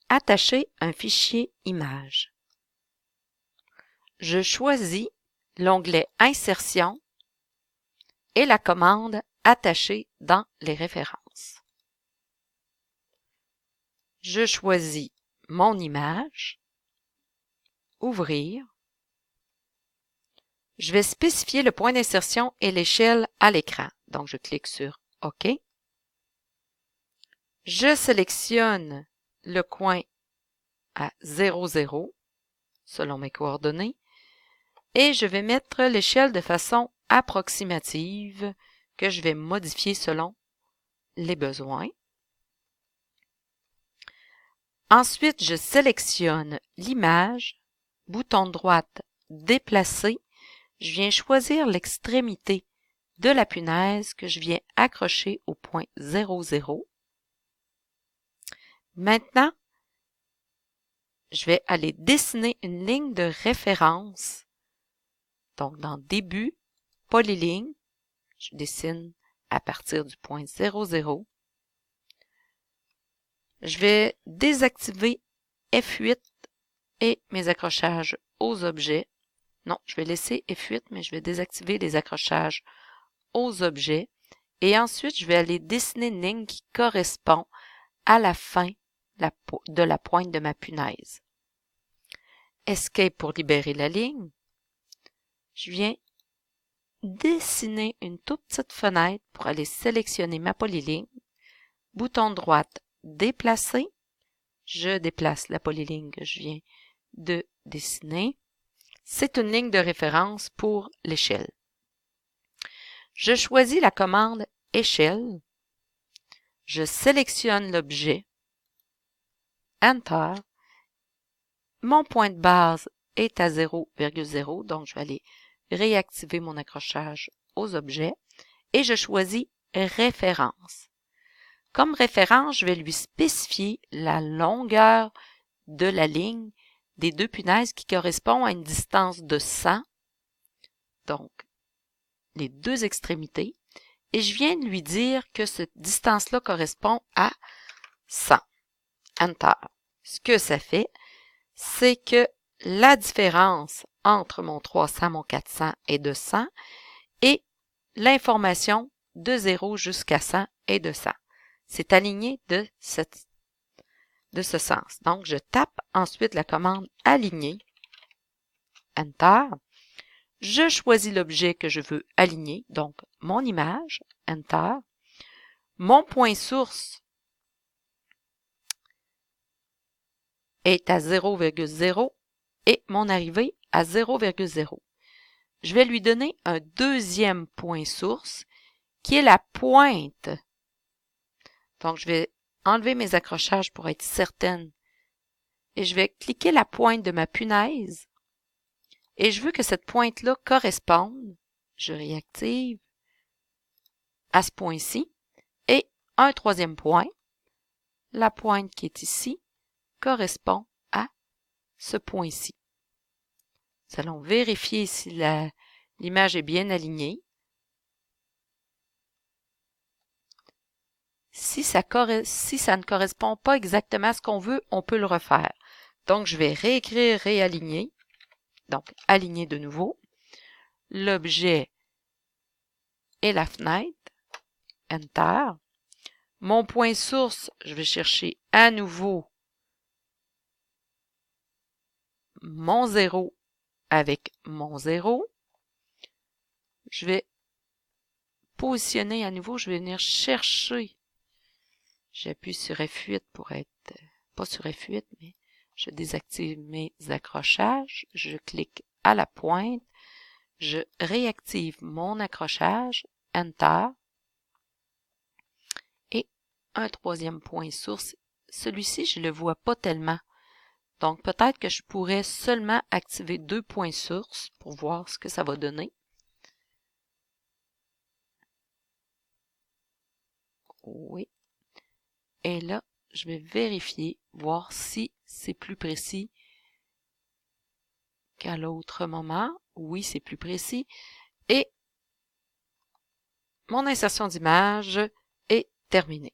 Attacher un fichier image. Je choisis l'onglet Insertion et la commande Attacher dans les références. Je choisis mon image, Ouvrir. Je vais spécifier le point d'insertion et l'échelle à l'écran. Donc, je clique sur OK. Je sélectionne le coin à 0, 0, selon mes coordonnées, et je vais mettre l'échelle de façon approximative que je vais modifier selon les besoins. Ensuite, je sélectionne l'image, bouton de droite Déplacer. Je viens choisir l'extrémité de la punaise que je viens accrocher au point 0, 0. Maintenant, je vais aller dessiner une ligne de référence. Donc, dans Début, Polyligne, je dessine à partir du point 0, 0. Je vais désactiver F8 et mes accrochages aux objets. Non, je vais laisser F8, mais je vais désactiver les accrochages aux objets. Et ensuite, je vais aller dessiner une ligne qui correspond à la fin de la pointe de ma punaise. Escape pour libérer la ligne. Je viens dessiner une toute petite fenêtre pour aller sélectionner ma polyligne. Bouton droite, Déplacer. Je déplace la polyligne que je viens de dessiner. C'est une ligne de référence pour l'échelle. Je choisis la commande Échelle. Je sélectionne l'objet. Enter. Mon point de base est à 0,0, donc je vais aller réactiver mon accrochage aux objets et je choisis Référence. Comme référence, je vais lui spécifier la longueur de la ligne des deux punaises qui correspond à une distance de 100, donc les deux extrémités, et je viens de lui dire que cette distance-là correspond à 100. Enter. Ce que ça fait, c'est que la différence entre mon 300, mon 400 est de 100 et l'information de 0 jusqu'à 100 est de 100. C'est aligné de ce sens. Donc, je tape ensuite la commande Aligner. Enter. Je choisis l'objet que je veux aligner, donc mon image. Enter. Mon point source est à 0,0 et mon arrivée à 0,0. Je vais lui donner un deuxième point source qui est la pointe. Donc, je vais enlever mes accrochages pour être certaine. Et je vais cliquer la pointe de ma punaise. Et je veux que cette pointe-là corresponde. Je réactive à ce point-ci. Et un troisième point. La pointe qui est ici correspond à ce point-ci. Nous allons vérifier si l'image est bien alignée. Si ça ne correspond pas exactement à ce qu'on veut, on peut le refaire. Donc, je vais réécrire réaligner. Donc, aligner de nouveau. L'objet et la fenêtre. Enter. Mon point source, je vais chercher à nouveau mon 0 avec mon 0. Je vais positionner à nouveau, je vais venir chercher. J'appuie sur F8 pour être, pas sur F8, mais je désactive mes accrochages. Je clique à la pointe. Je réactive mon accrochage. Enter. Et un troisième point source. Celui-ci, je ne le vois pas tellement. Donc, peut-être que je pourrais seulement activer 2 points sources pour voir ce que ça va donner. Oui. Et là, je vais vérifier, voir si c'est plus précis qu'à l'autre moment. Oui, c'est plus précis. Et mon insertion d'image est terminée.